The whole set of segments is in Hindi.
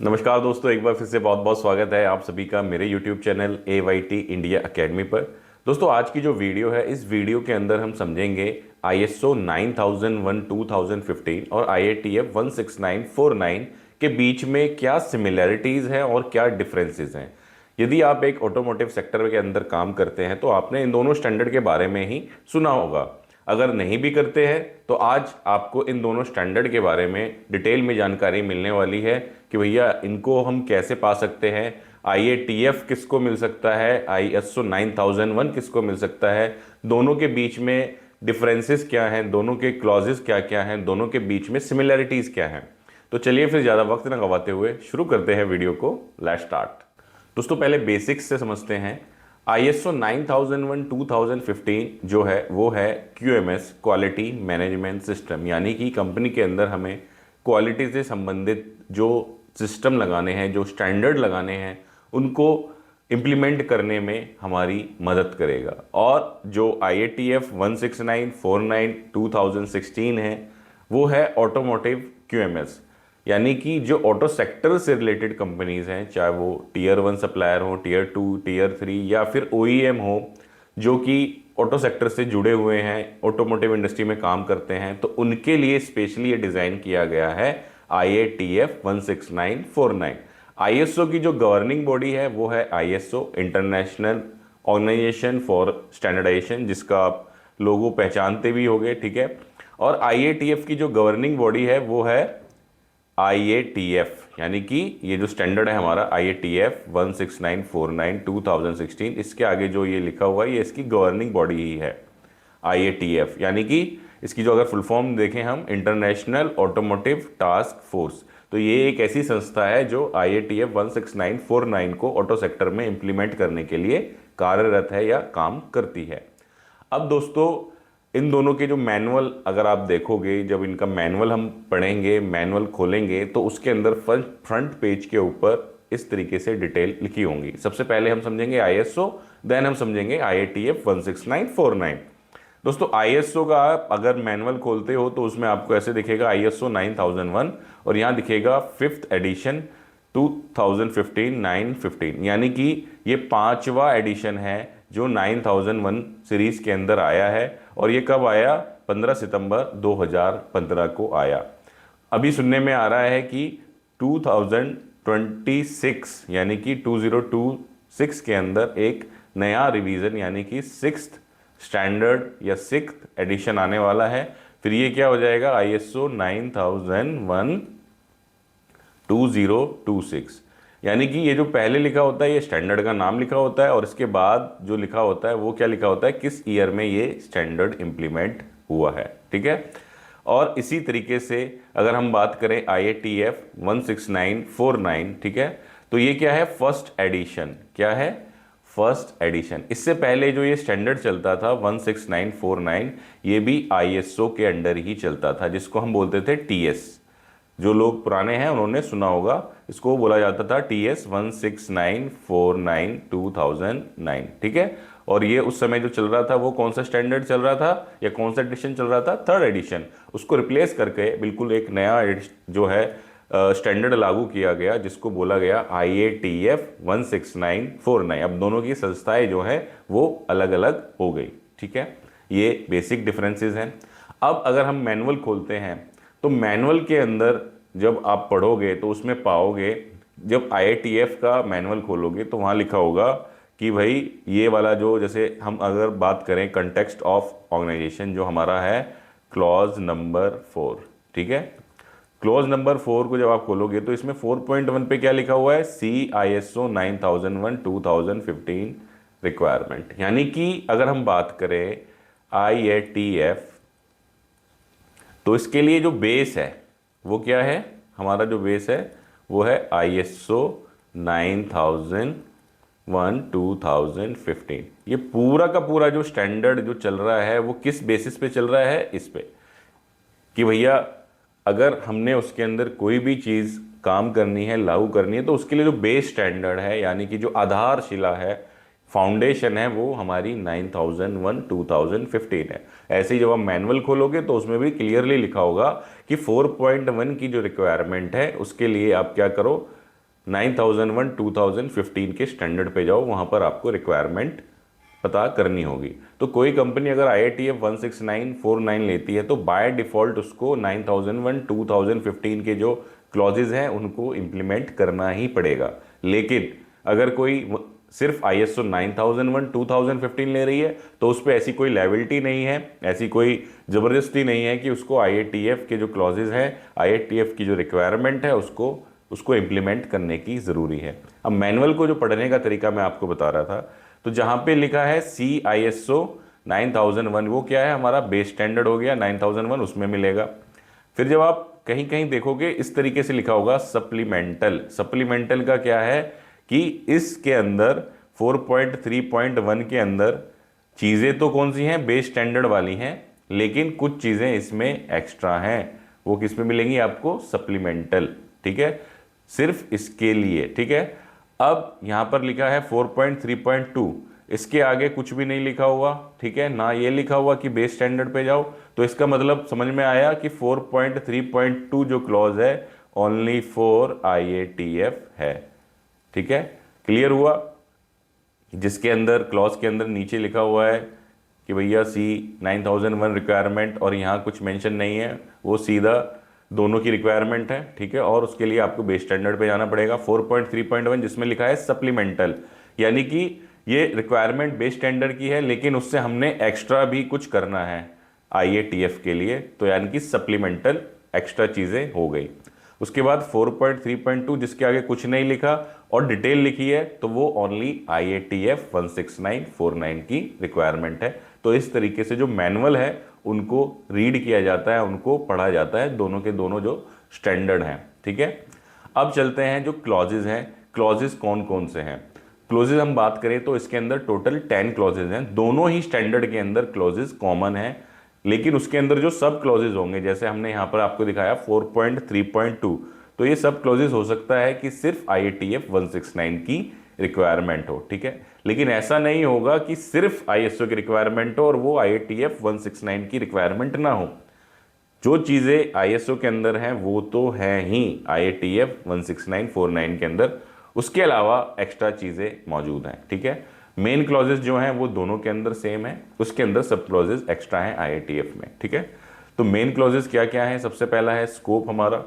नमस्कार दोस्तों, एक बार फिर से बहुत बहुत स्वागत है आप सभी का मेरे YouTube channel AYT India academy पर। दोस्तों, आज की जो वीडियो है, इस वीडियो के अंदर हम समझेंगे ISO 9001 2015 और IATF 16949 के बीच में क्या सिमिलैरिटीज़ हैं और क्या डिफरेंसेस हैं। यदि आप एक ऑटोमोटिव सेक्टर के अंदर काम करते हैं तो आपने इन दोनों स्टैंडर्ड के बारे में ही सुना होगा। अगर नहीं भी करते हैं तो आज आपको इन दोनों स्टैंडर्ड के बारे में डिटेल में जानकारी मिलने वाली है कि भैया इनको हम कैसे पा सकते हैं। IATF किसको मिल सकता है, ISO 9001 किसको मिल सकता है, दोनों के बीच में डिफरेंसेस क्या हैं, दोनों के क्लॉजेस क्या क्या हैं, दोनों के बीच में सिमिलैरिटीज़ क्या हैं। तो चलिए फिर ज़्यादा वक्त ना गवाते हुए शुरू करते हैं वीडियो को। Let's start. दोस्तों, पहले बेसिक्स से समझते हैं। ISO 9001 2015 जो है वो है QMS, क्वालिटी मैनेजमेंट सिस्टम, यानी कि कंपनी के अंदर हमें क्वालिटी से संबंधित जो सिस्टम लगाने हैं, जो स्टैंडर्ड लगाने हैं, उनको इम्प्लीमेंट करने में हमारी मदद करेगा। और जो IATF 16949 2016 है वो है ऑटोमोटिव QMS, यानी कि जो ऑटो सेक्टर से रिलेटेड कंपनीज हैं, चाहे वो टीयर 1 सप्लायर हो, टीयर 2, टीयर 3 या फिर OEM हो, जो कि ऑटो सेक्टर से जुड़े हुए हैं, ऑटोमोटिव इंडस्ट्री में काम करते हैं, तो उनके लिए स्पेशली ये डिज़ाइन किया गया है IATF 16949। ISO की जो गवर्निंग बॉडी है वो है ISO, international organisation for standardisation, जिसका आप लोगो पहचानते भी होंगे, ठीक है। और IATF की जो गवर्निंग बॉडी है वो है IATF, यानी कि ये जो स्टैंडर्ड है हमारा IATF 16949 2016, इसके आगे जो ये लिखा हुआ है ये इसकी गवर्निंग बॉडी ही है IATF, यानी कि इसकी जो अगर फुल फॉर्म देखें हम, इंटरनेशनल ऑटोमोटिव टास्क फोर्स। तो ये एक ऐसी संस्था है जो IATF 16949 को ऑटो सेक्टर में इंप्लीमेंट करने के लिए कार्यरत है या काम करती है। अब दोस्तों, इन दोनों के जो मैनुअल अगर आप देखोगे, जब इनका मैनुअल हम पढ़ेंगे, मैनुअल खोलेंगे, तो उसके अंदर फ्रंट पेज के ऊपर इस तरीके से डिटेल लिखी होंगी। सबसे पहले हम समझेंगे ISO, देन हम समझेंगे IATF 16949। दोस्तों, ISO का आप अगर मैनुअल खोलते हो तो उसमें आपको ऐसे दिखेगा ISO 9001 और यहाँ दिखेगा 5th एडिशन 2015 915, यानी कि ये 5वां एडिशन है जो 9001 सीरीज के अंदर आया है। और ये कब आया? 15 सितंबर 2015 को आया। अभी सुनने में आ रहा है कि 2026 यानी कि 2026 के अंदर एक नया रिवीजन यानी कि 6th स्टैंडर्ड या 6th एडिशन आने वाला है। फिर ये क्या हो जाएगा? ISO 9001 2026, यानी कि ये जो पहले लिखा होता है ये स्टैंडर्ड का नाम लिखा होता है और इसके बाद जो लिखा होता है वो क्या लिखा होता है, किस ईयर में ये स्टैंडर्ड इंप्लीमेंट हुआ है, ठीक है। और इसी तरीके से अगर हम बात करें IATF 16949, ठीक है, तो ये क्या है? First edition. क्या है? First edition. इससे पहले जो ये स्टैंडर्ड चलता था 16949, ये भी ISO के अंडर ही चलता था, जिसको हम बोलते थे TS। जो लोग पुराने हैं उन्होंने सुना होगा, इसको बोला जाता था TS 16949 2009, ठीक है। और ये उस समय जो चल रहा था वो कौन सा स्टैंडर्ड चल रहा था या कौन सा एडिशन चल रहा था? Third edition. उसको रिप्लेस करके बिल्कुल एक नया जो है स्टैंडर्ड लागू किया गया, जिसको बोला गया IATF 16949। अब दोनों की संस्थाएं जो है वो अलग अलग हो गई, ठीक है। ये बेसिक डिफरेंसेस हैं। अब अगर हम मैनुअल खोलते हैं तो मैनुअल के अंदर जब आप पढ़ोगे तो उसमें पाओगे, जब IATF का मैनुअल खोलोगे तो वहाँ लिखा होगा कि भाई ये वाला जो, जैसे हम अगर बात करें कंटेक्स्ट ऑफ ऑर्गेनाइजेशन, जो हमारा है क्लॉज नंबर 4, ठीक है। क्लॉज नंबर 4 को जब आप खोलोगे तो इसमें 4.1 पे क्या लिखा हुआ है? ISO 9001 2015 रिक्वायरमेंट, यानी कि अगर हम बात करें IATF, तो इसके लिए जो बेस है वो क्या है? हमारा जो बेस है वो है ISO 9001 2015। ये पूरा का पूरा जो स्टैंडर्ड जो चल रहा है वो किस बेसिस पे चल रहा है? इस पे कि भैया अगर हमने उसके अंदर कोई भी चीज़ काम करनी है, लागू करनी है, तो उसके लिए जो बेस स्टैंडर्ड है, यानी कि जो आधारशिला है, फाउंडेशन है, वो हमारी 9001 2015 है। ऐसे ही जब आप मैनुअल खोलोगे तो उसमें भी क्लियरली लिखा होगा कि 4.1 की जो रिक्वायरमेंट है उसके लिए आप क्या करो? 9001 2015 के स्टैंडर्ड पे जाओ, वहाँ पर आपको रिक्वायरमेंट पता करनी होगी। तो कोई कंपनी अगर IATF 16949 लेती है तो बाय डिफ़ॉल्ट उसको 9001 2015 के जो क्लॉजेज हैं उनको इम्प्लीमेंट करना ही पड़ेगा। लेकिन अगर कोई सिर्फ ISO 9001 2015 ले रही है तो उस पर ऐसी कोई लायबिलिटी नहीं है, ऐसी कोई ज़बरदस्ती नहीं है कि उसको IATF के जो क्लॉजेज हैं, IATF की जो रिक्वायरमेंट है उसको इम्प्लीमेंट करने की ज़रूरी है। अब मैनुअल को जो पढ़ने का तरीका मैं आपको बता रहा था, तो जहाँ पे लिखा है CISO 9001, वो क्या है, हमारा बेस स्टैंडर्ड हो गया 9001, उसमें मिलेगा। फिर जब आप कहीं कहीं देखोगे इस तरीके से लिखा होगा सप्लीमेंटल। सप्लीमेंटल का क्या है कि इसके अंदर 4.3.1 के अंदर चीज़ें तो कौन सी हैं, बेस स्टैंडर्ड वाली हैं, लेकिन कुछ चीज़ें इसमें एक्स्ट्रा हैं। वो किस में मिलेंगी आपको, सप्लीमेंटल, ठीक है, सिर्फ इसके लिए, ठीक है। अब यहां पर लिखा है 4.3.2, इसके आगे कुछ भी नहीं लिखा हुआ, ठीक है ना, ये लिखा हुआ कि बेस स्टैंडर्ड पे जाओ। तो इसका मतलब समझ में आया कि 4.3.2 जो क्लॉज है ओनली फॉर IATF है, ठीक है, क्लियर हुआ। जिसके अंदर क्लॉज के अंदर नीचे लिखा हुआ है कि भैया C9001 रिक्वायरमेंट और यहाँ कुछ मेंशन नहीं है, वो सीधा दोनों की रिक्वायरमेंट है, ठीक है, और उसके लिए आपको बेस स्टैंडर्ड पे जाना पड़ेगा। 4.3.1 जिसमें लिखा है सप्लीमेंटल, यानी कि ये रिक्वायरमेंट बेस स्टैंडर्ड की है लेकिन उससे हमने एक्स्ट्रा भी कुछ करना है IATF के लिए, तो यानी कि सप्लीमेंटल एक्स्ट्रा चीज़ें हो गई। उसके बाद 4.3.2 जिसके आगे कुछ नहीं लिखा और डिटेल लिखी है, तो वो ओनली IATF 16949 की रिक्वायरमेंट है। तो इस तरीके से जो मैनुअल है उनको रीड किया जाता है, उनको पढ़ा जाता है, दोनों के दोनों जो स्टैंडर्ड हैं, ठीक है। अब चलते हैं जो क्लॉजेज हैं, क्लॉजेज कौन कौन से हैं। क्लॉजेज हम बात करें तो इसके अंदर टोटल 10 क्लॉजेज हैं, दोनों ही स्टैंडर्ड के अंदर क्लॉजेज कॉमन है, लेकिन उसके अंदर जो सब क्लॉजेज होंगे, जैसे हमने यहाँ पर आपको दिखाया 4.3.2, तो ये सब क्लॉजेज हो सकता है कि सिर्फ IATF 169 की रिक्वायरमेंट हो, ठीक है, लेकिन ऐसा नहीं होगा कि सिर्फ ISO की रिक्वायरमेंट हो और वो IATF 169 की रिक्वायरमेंट ना हो। जो चीज़ें ISO के अंदर हैं वो तो हैं ही IATF 16949 के अंदर, उसके अलावा एक्स्ट्रा चीज़ें मौजूद हैं, ठीक है। मेन क्लॉजेज जो हैं वो दोनों के अंदर सेम है, उसके अंदर सब क्लॉजेज एक्स्ट्रा हैं IATF में, ठीक है। तो मेन क्लॉजेज क्या क्या हैं, सबसे पहला है स्कोप हमारा,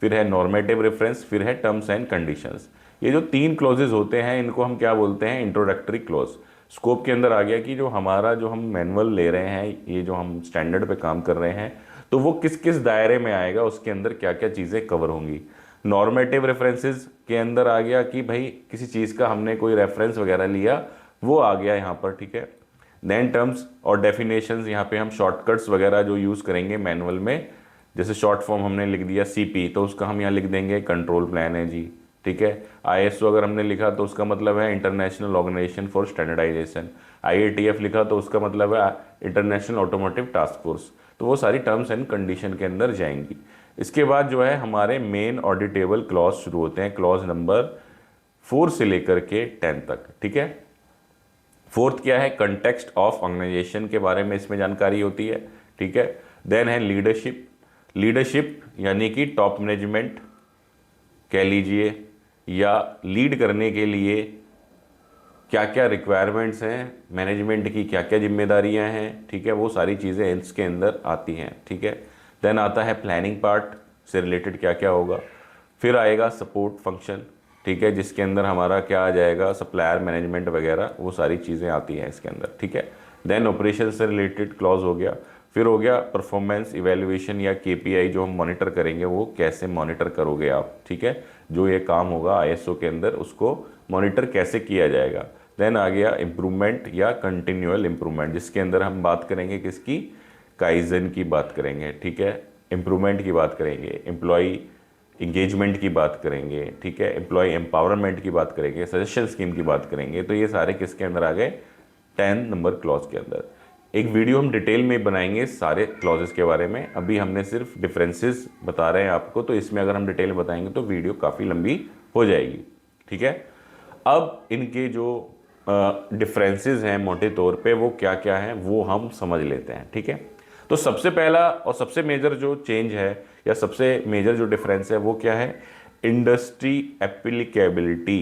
फिर है नॉर्मेटिव रेफरेंस, फिर है टर्म्स एंड कंडीशंस। ये जो 3 क्लॉजेज होते हैं इनको हम क्या बोलते हैं, इंट्रोडक्टरी क्लॉज। स्कोप के अंदर आ गया कि जो हम मैनुअल ले रहे हैं, ये जो हम स्टैंडर्ड पे काम कर रहे हैं, तो वो किस किस दायरे में आएगा, उसके अंदर क्या क्या चीज़ें कवर होंगी। नॉर्मेटिव रेफरेंसेस के अंदर आ गया कि भाई किसी चीज़ का हमने कोई रेफरेंस वगैरह लिया, वो आ गया यहाँ पर, ठीक है। देन टर्म्स और डेफिनेशंस, यहाँ पे हम शॉर्टकट्स वगैरह जो यूज़ करेंगे मैनुअल में, जैसे शॉर्ट फॉर्म हमने लिख दिया CP, तो उसका हम यहाँ लिख देंगे कंट्रोल प्लान है जी, ठीक है। ISO अगर हमने लिखा तो उसका मतलब है international organisation for standardisation, IATF लिखा तो उसका मतलब है इंटरनेशनल ऑटोमोटिव टास्क फोर्स। तो वो सारी टर्म्स एंड कंडीशन के अंदर जाएंगी। इसके बाद जो है हमारे मेन ऑडिटेबल क्लॉज शुरू होते हैं, क्लॉज नंबर 4 से लेकर के 10 तक, ठीक है। फोर्थ क्या है, कंटेक्स्ट ऑफ ऑर्गेनाइजेशन के बारे में इसमें जानकारी होती है, ठीक है। देन है लीडरशिप, लीडरशिप यानी कि टॉप मैनेजमेंट कह लीजिए, या लीड करने के लिए क्या क्या रिक्वायरमेंट्स हैं, मैनेजमेंट की क्या क्या जिम्मेदारियां हैं, ठीक है, वो सारी चीज़ें इसके अंदर आती हैं, ठीक है। देन आता है प्लानिंग पार्ट से रिलेटेड क्या क्या होगा, फिर आएगा सपोर्ट फंक्शन, ठीक है, जिसके अंदर हमारा क्या आ जाएगा, सप्लायर मैनेजमेंट वगैरह, वो सारी चीज़ें आती हैं इसके अंदर, ठीक है। देन ऑपरेशन से रिलेटेड क्लॉज हो गया, फिर हो गया परफॉर्मेंस इवेल्युएशन या KPI जो हम मॉनिटर करेंगे, वो कैसे मॉनिटर करोगे आप, ठीक है, जो ये काम होगा ISO के अंदर उसको मॉनिटर कैसे किया जाएगा। देन आ गया इम्प्रूवमेंट या कंटिन्यूअल इम्प्रूवमेंट, जिसके अंदर हम बात करेंगे किसकी, काइजन की बात करेंगे, ठीक है, इम्प्रूवमेंट की बात करेंगे, एम्प्लॉय इंगेजमेंट की बात करेंगे, ठीक है, एम्प्लॉय एम्पावरमेंट की बात करेंगे, सजेशन स्कीम की बात करेंगे। तो ये सारे किसके अंदर आ गए, 10 नंबर क्लॉज के अंदर। एक वीडियो हम डिटेल में बनाएंगे सारे क्लॉजेस के बारे में, अभी हमने सिर्फ डिफरेंसेस बता रहे हैं आपको, तो इसमें अगर हम डिटेल में बताएंगे तो वीडियो काफ़ी लंबी हो जाएगी, ठीक है। अब इनके जो डिफरेंसेस हैं मोटे तौर पे वो क्या क्या हैं वो हम समझ लेते हैं, ठीक है। तो सबसे पहला और सबसे मेजर जो चेंज है या सबसे मेजर जो डिफरेंस है वो क्या है, इंडस्ट्री एप्लीकेबिलिटी,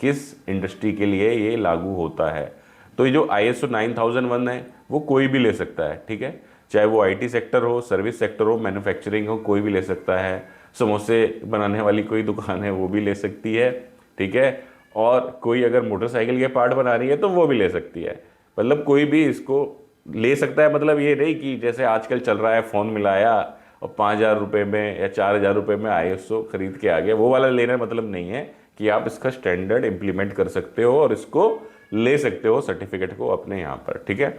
किस इंडस्ट्री के लिए ये लागू होता है। तो ये जो ISO 9001 है वो कोई भी ले सकता है, ठीक है, चाहे वो IT सेक्टर हो, सर्विस सेक्टर हो, मैन्युफैक्चरिंग हो, कोई भी ले सकता है। समोसे बनाने वाली कोई दुकान है वो भी ले सकती है, ठीक है, और कोई अगर मोटरसाइकिल के पार्ट बना रही है तो वो भी ले सकती है। मतलब कोई भी इसको ले सकता है। मतलब ये नहीं कि जैसे आजकल चल रहा है फ़ोन मिलाया और 5,000 रुपये में या 4,000 रुपये में ISO खरीद के आ गया, वो वाला लेना मतलब नहीं है कि आप इसका स्टैंडर्ड इम्प्लीमेंट कर सकते हो और इसको ले सकते हो सर्टिफिकेट को अपने यहाँ पर, ठीक है।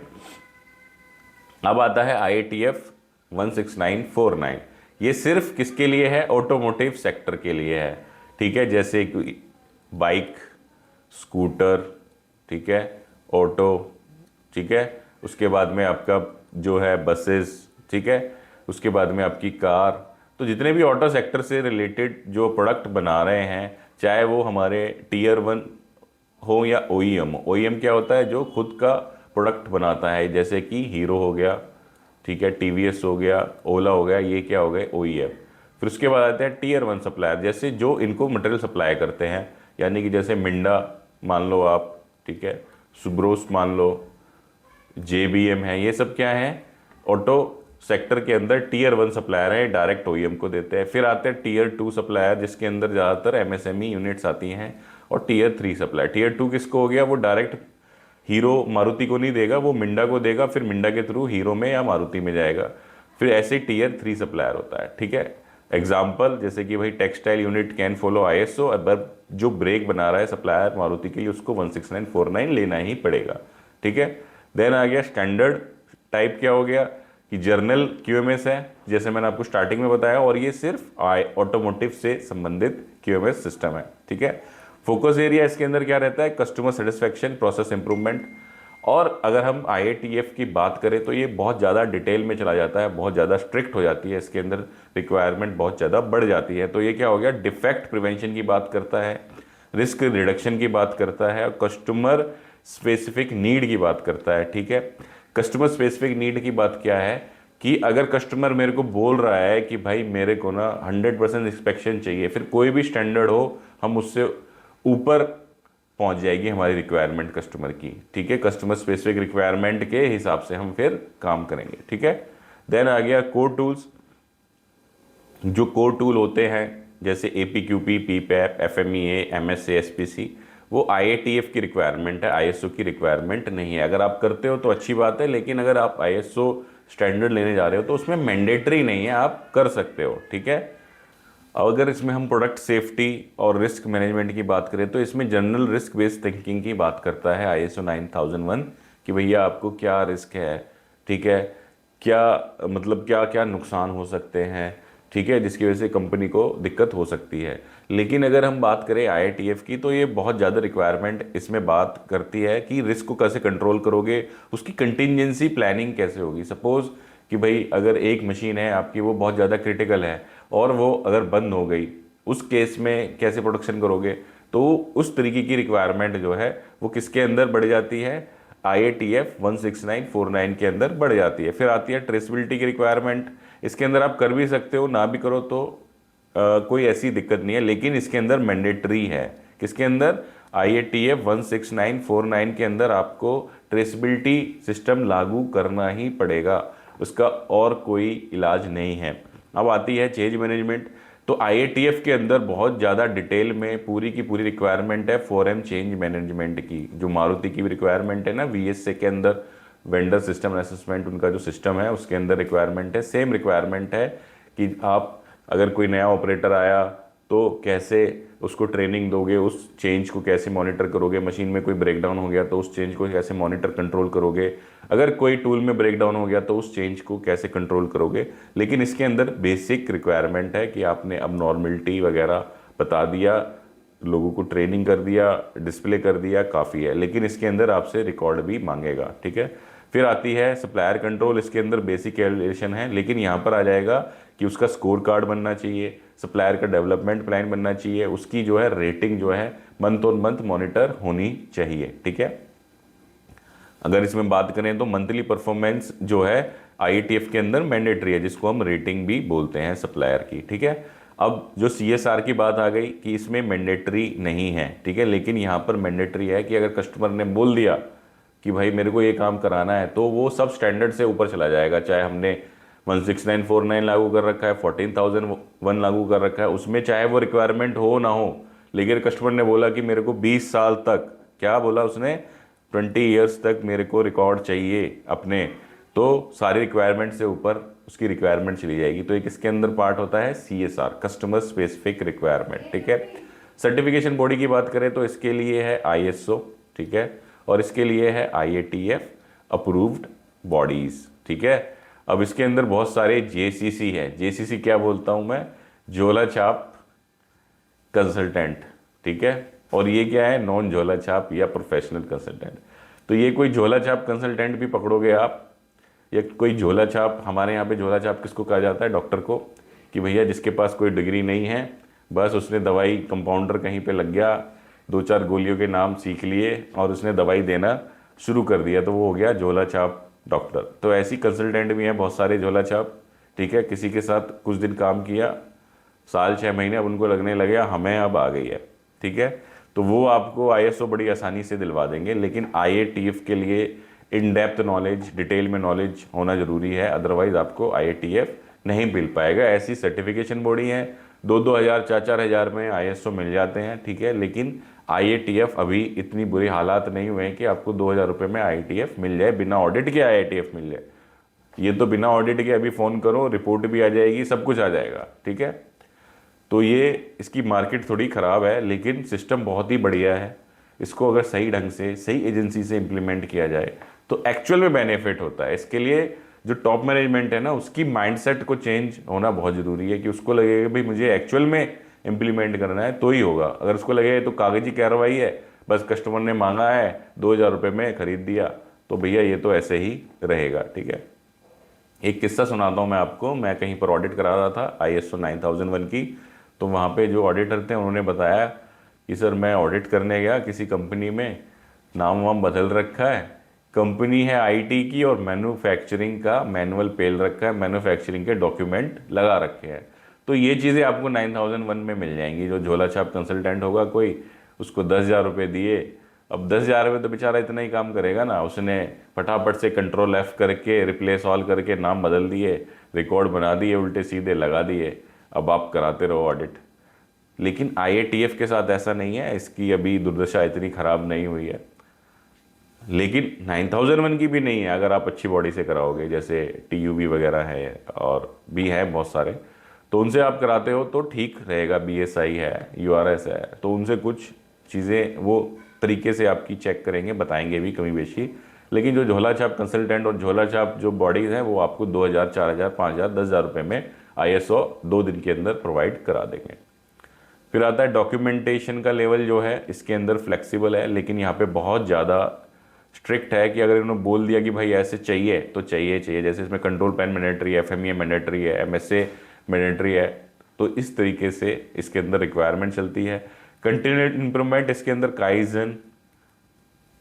अब आता है IATF 16949। ये सिर्फ किसके लिए है? ऑटोमोटिव सेक्टर के लिए है, ठीक है, जैसे कि बाइक, स्कूटर, ठीक है, ऑटो, ठीक है, उसके बाद में आपका जो है बसेस, ठीक है, उसके बाद में आपकी कार। तो जितने भी ऑटो सेक्टर से रिलेटेड जो प्रोडक्ट बना रहे हैं, चाहे वो हमारे Tier 1 हो या OEM हो। OEM क्या होता है? जो खुद का प्रोडक्ट बनाता है, जैसे कि हीरो हो गया, ठीक है, TVS हो गया, ओला हो गया, ये क्या हो गए? OEM। फिर उसके बाद आते हैं Tier 1 सप्लायर, जैसे जो इनको मटेरियल सप्लाई करते हैं, यानी कि जैसे मिंडा मान लो आप, ठीक है, सुब्रोस मान लो, JBM है, ये सब क्या है? ऑटो सेक्टर के अंदर Tier 1 सप्लायर है, डायरेक्ट OEM को देते हैं। फिर आते हैं Tier 2 सप्लायर, जिसके अंदर ज़्यादातर MSME यूनिट्स आती हैं, और Tier 3 सप्लायर। Tier 2 किसको हो गया? वो डायरेक्ट हीरो मारुति को नहीं देगा, वो मिंडा को देगा, फिर मिंडा के थ्रू हीरो में या मारुति में जाएगा। फिर ऐसे ही Tier 3 सप्लायर होता है, ठीक है। एग्जाम्पल जैसे कि भाई textile unit can follow ISO, अगर जो ब्रेक बना रहा है सप्लायर मारुति के लिए, उसको 16949 लेना ही पड़ेगा, ठीक है। देन आ गया स्टैंडर्ड टाइप, क्या हो गया कि जर्नल QMS है, जैसे मैंने आपको स्टार्टिंग में बताया, और ये सिर्फ ऑटोमोटिव से संबंधित QMS सिस्टम है, ठीक है। फोकस एरिया इसके अंदर क्या रहता है? Customer satisfaction, process improvement. और अगर हम IATF की बात करें तो ये बहुत ज़्यादा डिटेल में चला जाता है, बहुत ज़्यादा स्ट्रिक्ट हो जाती है, इसके अंदर रिक्वायरमेंट बहुत ज़्यादा बढ़ जाती है। तो ये क्या हो गया? डिफेक्ट प्रिवेंशन की बात करता है, रिस्क रिडक्शन की बात करता है, और कस्टमर स्पेसिफिक नीड की बात करता है, ठीक है। कस्टमर स्पेसिफिक नीड की बात क्या है कि अगर कस्टमर मेरे को बोल रहा है कि भाई मेरे को ना 100% इंस्पेक्शन चाहिए, फिर कोई भी स्टैंडर्ड हो, हम उससे ऊपर पहुंच जाएगी हमारी रिक्वायरमेंट कस्टमर की, ठीक है। कस्टमर स्पेसिफिक रिक्वायरमेंट के हिसाब से हम फिर काम करेंगे, ठीक है। देन आ गया कोर टूल्स। जो कोर टूल होते हैं जैसे APQP, PPAP, FMEA, MSA, SPC, वो IATF की रिक्वायरमेंट है, ISO की रिक्वायरमेंट नहीं है। अगर आप करते हो तो अच्छी बात है, लेकिन अगर आप ISO स्टैंडर्ड लेने जा रहे हो तो उसमें मैंडेटरी नहीं है, आप कर सकते हो, ठीक है। अगर इसमें हम प्रोडक्ट सेफ्टी और रिस्क मैनेजमेंट की बात करें तो इसमें जनरल रिस्क बेस्ड थिंकिंग की बात करता है ISO 9001, कि भैया आपको क्या रिस्क है, ठीक है, क्या मतलब क्या क्या नुकसान हो सकते हैं, ठीक है, जिसकी वजह से कंपनी को दिक्कत हो सकती है। लेकिन अगर हम बात करें IATF की तो ये बहुत ज़्यादा रिक्वायरमेंट इसमें बात करती है कि रिस्क को कैसे कंट्रोल करोगे, उसकी कंटिजेंसी प्लानिंग कैसे होगी। सपोज़ कि भाई अगर एक मशीन है आपकी, वो बहुत ज़्यादा क्रिटिकल है और वो अगर बंद हो गई, उस केस में कैसे प्रोडक्शन करोगे। तो उस तरीके की रिक्वायरमेंट जो है वो किसके अंदर बढ़ जाती है? IATF 16949 के अंदर बढ़ जाती है। फिर आती है ट्रेसेबिलिटी की रिक्वायरमेंट। इसके अंदर आप कर भी सकते हो, ना भी करो तो कोई ऐसी दिक्कत नहीं है, लेकिन इसके अंदर मैंडेटरी है। किसके अंदर? IATF 16949 के अंदर आपको ट्रेसेबिलिटी सिस्टम लागू करना ही पड़ेगा, उसका और कोई इलाज नहीं है। अब आती है चेंज मैनेजमेंट। तो IATF के अंदर बहुत ज़्यादा डिटेल में पूरी की पूरी रिक्वायरमेंट है 4M चेंज मैनेजमेंट की। जो मारुति की भी रिक्वायरमेंट है ना, VSA के अंदर वेंडर सिस्टम असेसमेंट, उनका जो सिस्टम है उसके अंदर रिक्वायरमेंट है, सेम रिक्वायरमेंट है कि आप अगर कोई नया ऑपरेटर आया तो कैसे उसको ट्रेनिंग दोगे, उस चेंज को कैसे मॉनिटर करोगे, मशीन में कोई ब्रेकडाउन हो गया तो उस चेंज को कैसे मॉनिटर कंट्रोल करोगे, अगर कोई टूल में ब्रेकडाउन हो गया तो उस चेंज को कैसे कंट्रोल करोगे। लेकिन इसके अंदर बेसिक रिक्वायरमेंट है कि आपने अब नॉर्मलिटी वगैरह बता दिया, लोगों को ट्रेनिंग कर दिया, डिस्प्ले कर दिया, काफ़ी है। लेकिन इसके अंदर आपसे रिकॉर्ड भी मांगेगा, ठीक है। फिर आती है सप्लायर कंट्रोल। इसके अंदर बेसिक कैलकुलेशन है, लेकिन यहाँ पर आ जाएगा कि उसका स्कोर कार्ड बनना चाहिए, सप्लायर का डेवलपमेंट प्लान बनना चाहिए, उसकी जो है रेटिंग जो है मंथ ऑन मंथ मॉनिटर होनी चाहिए, ठीक है। अगर इसमें बात करें तो मंथली परफॉर्मेंस जो है IATF के अंदर मैंडेटरी है, जिसको हम रेटिंग भी बोलते हैं सप्लायर की, ठीक है। अब जो CSR की बात आ गई कि इसमें मैंडेटरी नहीं है, ठीक है, लेकिन यहाँ पर मैंडेटरी है कि अगर कस्टमर ने बोल दिया कि भाई मेरे को ये काम कराना है तो वो सब स्टैंडर्ड से ऊपर चला जाएगा। चाहे हमने 16949 लागू कर रखा है, 14001 लागू कर रखा है, उसमें चाहे वो रिक्वायरमेंट हो ना हो, लेकिन कस्टमर ने बोला कि मेरे को 20 साल तक, क्या बोला उसने, 20 ईयर्स तक मेरे को रिकॉर्ड चाहिए अपने, तो सारी रिक्वायरमेंट से ऊपर उसकी रिक्वायरमेंट चली जाएगी। तो एक इसके अंदर पार्ट होता है CSR, कस्टमर स्पेसिफिक रिक्वायरमेंट, ठीक है। सर्टिफिकेशन बॉडी की बात करें तो इसके लिए है ISO, ठीक है, और इसके लिए है IATF अप्रूव्ड बॉडीज, ठीक है। अब इसके अंदर बहुत सारे JCC है। JCC क्या बोलता हूं मैं, झोला छाप कंसल्टेंट, ठीक है, और ये क्या है, नॉन झोला छाप या प्रोफेशनल कंसल्टेंट। तो ये कोई झोला छाप कंसल्टेंट भी पकड़ोगे आप, या कोई झोला छाप, हमारे यहाँ पे झोला छाप किसको कहा जाता है, डॉक्टर को, कि भैया जिसके पास कोई डिग्री नहीं है, बस उसने दवाई कंपाउंडर कहीं पे लग गया, 2-4 गोलियों के नाम सीख लिए और उसने दवाई देना शुरू कर दिया, तो वो हो गया झोला छाप डॉक्टर। तो ऐसी कंसल्टेंट भी हैं बहुत सारे झोला छाप, ठीक है, किसी के साथ कुछ दिन काम किया, साल 6 महीने, अब उनको लगने लगे हमें अब आ गई है, ठीक है, तो वो आपको ISO बड़ी आसानी से दिलवा देंगे। लेकिन IATF के लिए इन डेप्थ नॉलेज, डिटेल में नॉलेज होना जरूरी है, अदरवाइज आपको IATF नहीं मिल पाएगा। ऐसी सर्टिफिकेशन बॉडी है, 2-2 हज़ार 4-4 हज़ार में ISO मिल जाते हैं, ठीक है, लेकिन IATF अभी इतनी बुरी हालात नहीं हुए हैं कि आपको 2,000 रुपये में IATF मिल जाए, बिना ऑडिट के IATF मिल जाए। ये तो बिना ऑडिट के अभी फ़ोन करो, रिपोर्ट भी आ जाएगी, सब कुछ आ जाएगा, ठीक है। तो ये इसकी मार्केट थोड़ी ख़राब है, लेकिन सिस्टम बहुत ही बढ़िया है। इसको अगर सही ढंग से, सही एजेंसी से इम्प्लीमेंट किया जाए तो एक्चुअल में बेनिफिट होता है। इसके लिए जो टॉप मैनेजमेंट है ना, उसकी माइंडसेट को चेंज होना बहुत ज़रूरी है कि उसको लगेगा भाई मुझे एक्चुअल में इम्प्लीमेंट करना है तो ही होगा। अगर उसको लगे तो कागजी कार्रवाई है, बस कस्टमर ने मांगा है, 2,000 रुपये में खरीद दिया, तो भैया ये तो ऐसे ही रहेगा, ठीक है। एक किस्सा सुनाता हूँ मैं आपको। मैं कहीं पर ऑडिट करा रहा था ISO 9001 की, तो वहाँ पे जो ऑडिटर थे उन्होंने बताया कि सर मैं ऑडिट करने गया किसी कंपनी में, नाम वाम बदल रखा है, कंपनी है IT की और मैन्युफैक्चरिंग का मैनुअल पेल रखा है, मैन्युफैक्चरिंग के डॉक्यूमेंट लगा रखे हैं। तो ये चीज़ें आपको 9001 में मिल जाएंगी। जो झोला छाप कंसल्टेंट होगा कोई, उसको 10,000 रुपये दिए, अब 10,000 में तो बेचारा इतना ही काम करेगा ना, उसने फटाफट से Ctrl F करके रिप्लेस ऑल करके नाम बदल दिए, रिकॉर्ड बना दिए, उल्टे सीधे लगा दिए, अब आप कराते रहो ऑडिट। लेकिन IATF के साथ ऐसा नहीं है, इसकी अभी दुर्दशा इतनी ख़राब नहीं हुई है, लेकिन 9001 की भी नहीं है अगर आप अच्छी बॉडी से कराओगे, जैसे TUB वगैरह है और भी है बहुत सारे, तो उनसे आप कराते हो तो ठीक रहेगा। BSI है, URS है, तो उनसे कुछ चीज़ें वो तरीके से आपकी चेक करेंगे, बताएंगे भी कमी बेशी। लेकिन जो झोला छाप कंसल्टेंट और झोला छाप जो बॉडीज़ हैं वो आपको 2,000, 4,000, 5,000, 10,000 रुपये में ISO 2 दिन के अंदर प्रोवाइड करा देंगे। फिर आता है डॉक्यूमेंटेशन का लेवल, जो है इसके अंदर फ्लेक्सिबल है, लेकिन यहाँ पे बहुत ज़्यादा स्ट्रिक्ट है कि अगर इन्होंने बोल दिया कि भाई ऐसे चाहिए तो चाहिए। जैसे इसमें कंट्रोल पैन मैंडेटरी है, FMEA मैंडेटरी है, MSA मैंडेटरी है, तो इस तरीके से इसके अंदर रिक्वायरमेंट चलती है। कंटिन्यूस इंप्रूवमेंट इसके अंदर काइजन,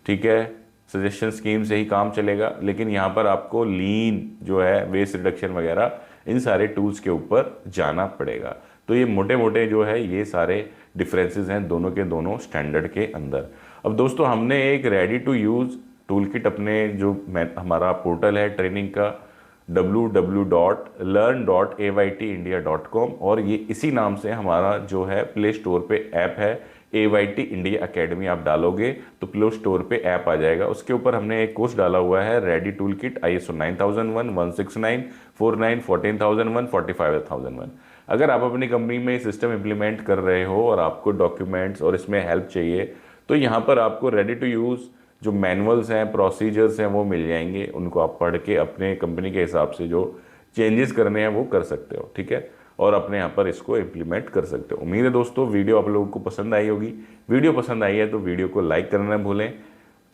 ठीक है, सजेशन स्कीम से ही काम चलेगा, लेकिन यहाँ पर आपको लीन जो है, वेस्ट रिडक्शन वगैरह, इन सारे टूल्स के ऊपर जाना पड़ेगा। तो ये मोटे मोटे जो है ये सारे डिफरेंसेस हैं दोनों के दोनों स्टैंडर्ड के अंदर। अब दोस्तों हमने एक ready to use tool kit अपने जो हमारा पोर्टल है ट्रेनिंग का, www.learn.aytindia.com, और ये इसी नाम से हमारा जो है प्ले स्टोर पे ऐप है AYT इंडिया अकेडमी। आप डालोगे तो प्ले स्टोर पे ऐप आ जाएगा, उसके ऊपर हमने एक कोर्स डाला हुआ है रेडी टूल किट ISO 9001, 169, 49, 14,001, 45,001। अगर आप अपनी कंपनी में सिस्टम इम्प्लीमेंट कर रहे हो और आपको डॉक्यूमेंट्स और इसमें हेल्प चाहिए, तो यहाँ पर आपको रेडी टू यूज़ जो मैनुअल्स हैं, प्रोसीजर्स हैं, वो मिल जाएंगे। उनको आप पढ़ के अपने कंपनी के हिसाब से जो चेंजेस करने हैं वो कर सकते हो, ठीक है, और अपने यहाँ पर इसको इम्प्लीमेंट कर सकते हो। उम्मीद है दोस्तों वीडियो आप लोगों को पसंद आई होगी। वीडियो पसंद आई है तो वीडियो को लाइक करना न भूलें।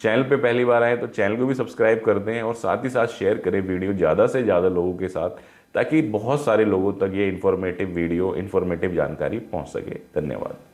चैनल पे पहली बार आए तो चैनल को भी सब्सक्राइब कर दें, और साथ ही साथ शेयर करें वीडियो ज़्यादा से ज़्यादा लोगों के साथ, ताकि बहुत सारे लोगों तक ये इन्फॉर्मेटिव वीडियो, इन्फॉर्मेटिव जानकारी पहुँच सके। धन्यवाद।